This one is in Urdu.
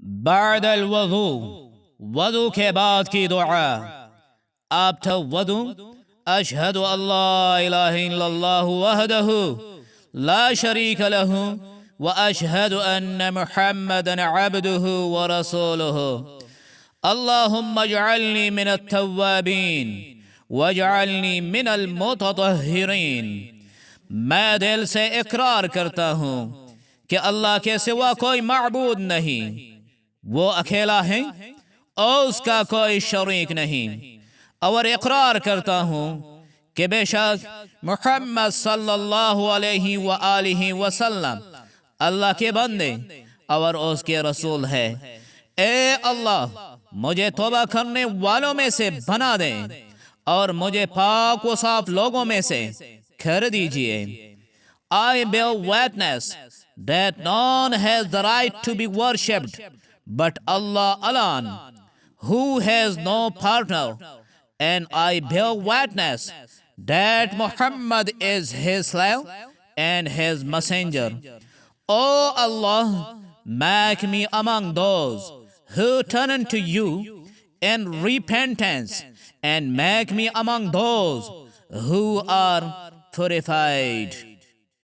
بعد الوضو، وضو کے بعد کی دعا. after wudu, أشهد أن لا إله إلا الله وحده لا شريك له وأشهد أن محمدا عبده ورسوله. اللهم اجعلني من التوابين واجعلني من المتطهرين. میں دل سے اقرار کرتا ہوں کہ اللہ کے سوا کوئی معبود نہیں، وہ اکیلا ہے اور اس کا کوئی شریک نہیں، اور اقرار کرتا ہوں کہ بے شک محمد صلی اللہ علیہ وآلہ وسلم اللہ کے بندے اور اس کے رسول ہے. اے اللہ، مجھے توبہ کرنے والوں میں سے بنا دیں اور مجھے پاک و صاف لوگوں میں سے کر دیجئے. I bear witness that none has the right to be worshipped but Allah alone, who has no partner, and I bear witness that Muhammad is his slave and his messenger. O Allah, make me among those who turn to you in repentance, and make me among those who are purified.